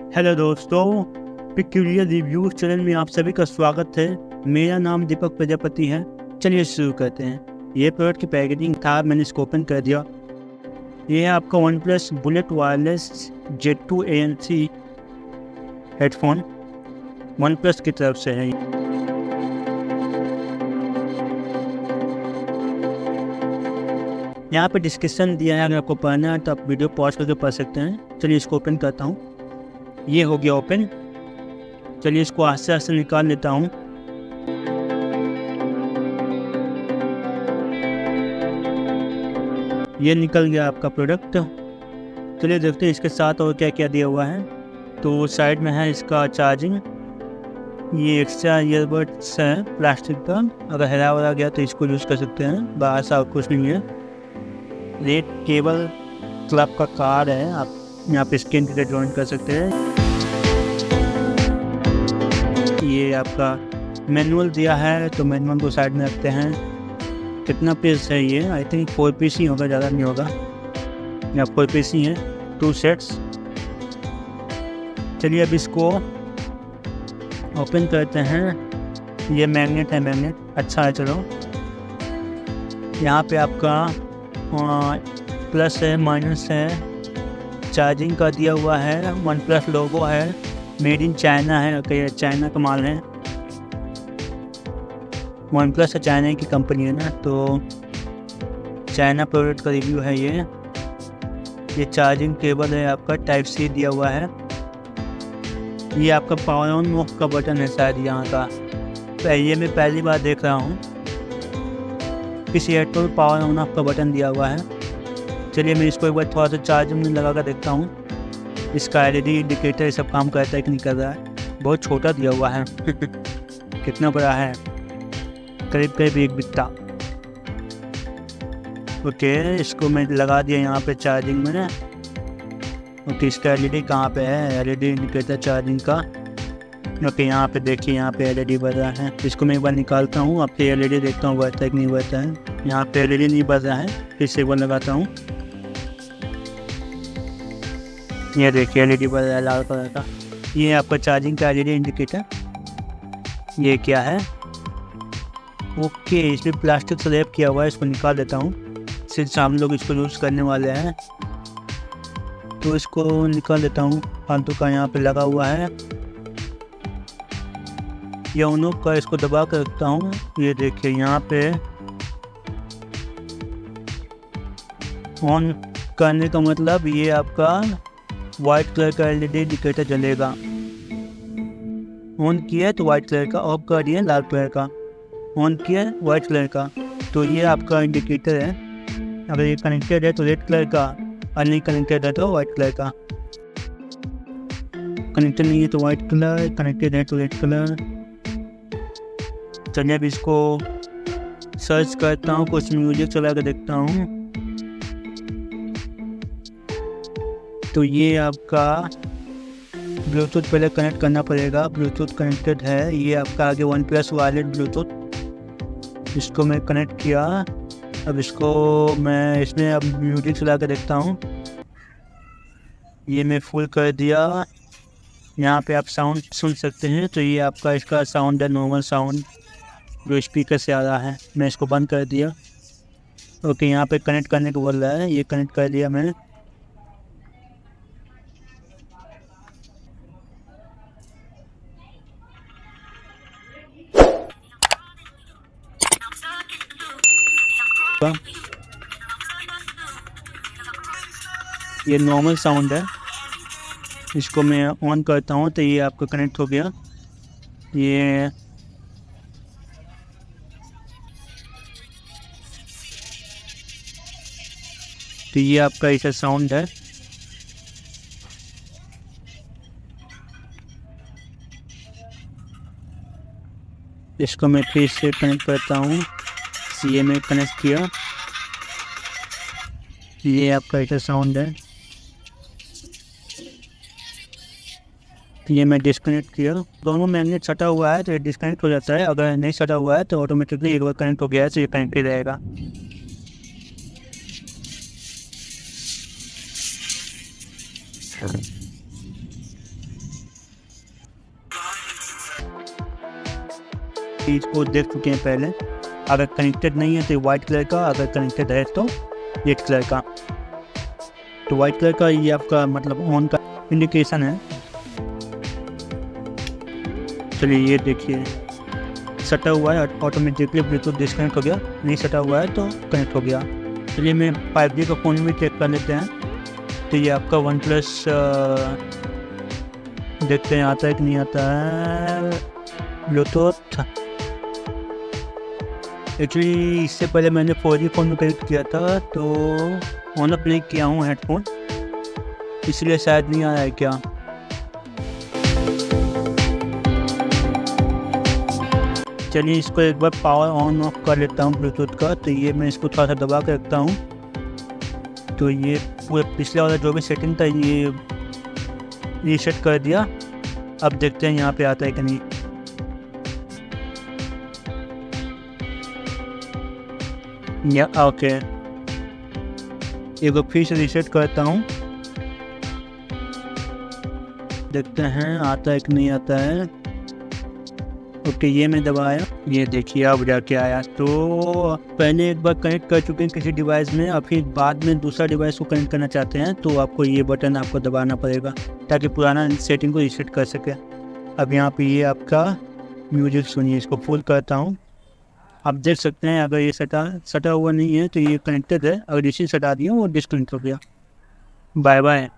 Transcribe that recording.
Hello दोस्तों, peculiar reviews channel में आप सभी का स्वागत है। मेरा नाम दीपक प्रजापति है। चलिए शुरू करते हैं। ये प्रोडक्ट की पैकेजिंग था, मैंने इसको ओपन कर दिया। ये है आपका one plus bullet wireless Z2 ANC headphone, one plus की तरफ से है। यहाँ पे डिस्क्रिप्शन दिया है, अगर आपको पढ़ना है तो आप वीडियो पॉज करके पढ़ सकते हैं। चलिए इसको ओपन करता हूँ। ये हो गया ओपन। चलिए इसको आस्ते आस्ते निकाल लेता हूँ। ये निकल गया आपका प्रोडक्ट। चलिए देखते हैं इसके साथ और क्या क्या दिया हुआ है। तो साइड में है इसका चार्जिंग, ये एक्स्ट्रा ईयरबड्स है प्लास्टिक का, अगर हरा वरा गया तो इसको यूज़ कर सकते हैं, बाहर से कुछ नहीं है। रेड केबल क्लब का कार्ड है, आप यहाँ पे स्क्रीन पे ज्वाइन कर सकते हैं। ये आपका मैनुअल दिया है, तो मैनुअल को साइड में रखते हैं। कितना पीस है ये? आई थिंक 4 पीस ही होगा, ज़्यादा नहीं होगा। या 4 पीस ही है, 2 सेट्स। चलिए अब इसको ओपन करते हैं। ये मैग्नेट है, मैग्नेट अच्छा है। चलो यहाँ पे आपका प्लस है, माइनस है, चार्जिंग का दिया हुआ है, वन प्लस लोगो है, मेड इन चाइना है। ओके, चाइना का माल है। वन प्लस चाइना की कंपनी है ना, तो चाइना प्रोडक्ट का रिव्यू है ये चार्जिंग केबल है आपका, टाइप C दिया हुआ है। ये आपका पावर ऑन ऑफ का बटन है शायद यहाँ का। तो ये मैं पहली बार देख रहा हूँ किसी हेडफोन में पावर ऑन ऑफ का बटन दिया हुआ है। चलिए मैं इसको एक बार थोड़ा सा चार्जिंग में लगा कर देखता हूँ। इसका LED इंडिकेटर ये सब काम करता है कि नहीं कर रहा है। बहुत छोटा दिया हुआ है कितना बड़ा है? करीब करीब 1 बित्ता। ओके, इसको मैं लगा दिया यहाँ पे चार्जिंग में। ओके, इसका LED कहाँ पे है? LED इंडिकेटर चार्जिंग का। ओके, यहाँ पे देखिए, यहाँ पे LED बढ़ रहा है। इसको मैं एक बार निकालता हूँ, आपके LED देखता हूँ बढ़ता है कि नहीं बढ़ता है। यहाँ पे LED नहीं बढ़ रहा है, फिर से एक बार लगाता हूँ। ये देखिए LED बढ़ रहा है लाल कलर का। ये आपका चार्जिंग का LED इंडिकेटर। ये क्या है? ओके, इसमें प्लास्टिक से रैप किया हुआ है, इसको निकाल देता हूँ। सिर्फ हम लोग इसको यूज़ करने वाले हैं, तो इसको निकाल देता हूँ। फालतू का यहाँ पे लगा हुआ है। ये उन्हों का, इसको दबा कर रखता हूँ। ये देखिए यहाँ पे ऑन करने का मतलब ये आपका वाइट कलर का LED इंडिकेटर जलेगा। ऑन किया तो वाइट कलर का, ऑफ कर दिया लाल कलर का, ऑन किया वाइट कलर का। तो ये आपका इंडिकेटर है। अगर ये कनेक्टेड है तो रेड कलर का, और नहीं कनेक्टेड है तो वाइट कलर का। कनेक्टेड नहीं है तो वाइट कलर, कनेक्टेड है तो रेड कलर। चलिए अब इसको सर्च करता हूँ, कुछ म्यूजिक चला कर देखता हूँ। तो ये आपका ब्लूटूथ पहले कनेक्ट करना पड़ेगा। ब्लूटूथ कनेक्टेड है। ये आपका आगे वन प्लस वायरलेस ब्लूटूथ, इसको मैं कनेक्ट किया। अब इसको मैं इसमें अब म्यूजिक चला कर देखता हूँ। ये मैं फुल कर दिया। यहाँ पे आप साउंड सुन सकते हैं। तो ये आपका इसका साउंड है, नॉर्मल साउंड जो स्पीकर से आ रहा है। मैं इसको बंद कर दिया। ओके, यहाँ पे कनेक्ट करने को बोल रहा है, ये कनेक्ट कर दिया मैंने। ये नॉर्मल साउंड है। इसको मैं ऑन करता हूँ तो ये आपका कनेक्ट हो गया। ये तो ये आपका ऐसा साउंड है। इसको मैं फिर से कनेक्ट करता हूँ। ये मैं कनेक्ट किया। ये आपका ऐसा साउंड है। ये मैं डिस्कनेक्ट किया। दोनों मैग्नेट सटा हुआ है तो ये डिस्कनेक्ट हो जाता है। अगर नहीं सटा हुआ है तो ऑटोमेटिकली एक बार कनेक्ट हो गया है तो ये कनेक्ट ही रहेगा। चीज़ को देख चुके हैं पहले। अगर कनेक्टेड नहीं है तो वाइट कलर का, अगर कनेक्टेड है तो रेड कलर का। तो वाइट कलर का ये आपका मतलब ऑन का इंडिकेशन है। चलिए ये देखिए सटा हुआ है, ऑटोमेटिकली ब्लूटूथ डिस्कनेक्ट हो गया, नहीं सटा हुआ है तो कनेक्ट हो गया। चलिए मैं 5G का फ़ोन भी चेक कर लेते हैं। तो ये आपका वन प्लस देखते हैं आता है कि नहीं आता है ब्लूटूथ। एक्चुअली इससे पहले मैंने 4G फ़ोन में कनेक्ट किया था तो ऑन अप नहीं किया हूँ हेडफोन, इसलिए शायद नहीं आ रहा है क्या। चलिए इसको एक बार पावर ऑन ऑफ कर लेता हूँ ब्लूटूथ का। तो ये मैं इसको थोड़ा सा दबा कर रखता हूँ। तो ये पूरे पिछले वाला जो भी सेटिंग था ये रीसेट कर दिया। अब देखते हैं यहाँ पे आता है कि नहीं। या ओके, एक बार फिर से रीसेट करता हूँ, देखते हैं आता है कि नहीं आता है। ओके ये मैं दबाया, ये देखिए अब जाके आया। तो पहले एक बार कनेक्ट कर चुके हैं किसी डिवाइस में, और फिर बाद में दूसरा डिवाइस को कनेक्ट करना चाहते हैं तो आपको ये बटन आपको दबाना पड़ेगा ताकि पुराना सेटिंग को रीसेट कर सके। अब यहाँ पे ये आपका म्यूजिक सुनिए, इसको फुल करता हूँ। आप देख सकते हैं अगर ये सटा हुआ नहीं है तो ये कनेक्टेड है, अगर इसी सटा दिया वो डिस्कनेक्ट हो गया। Bye bye.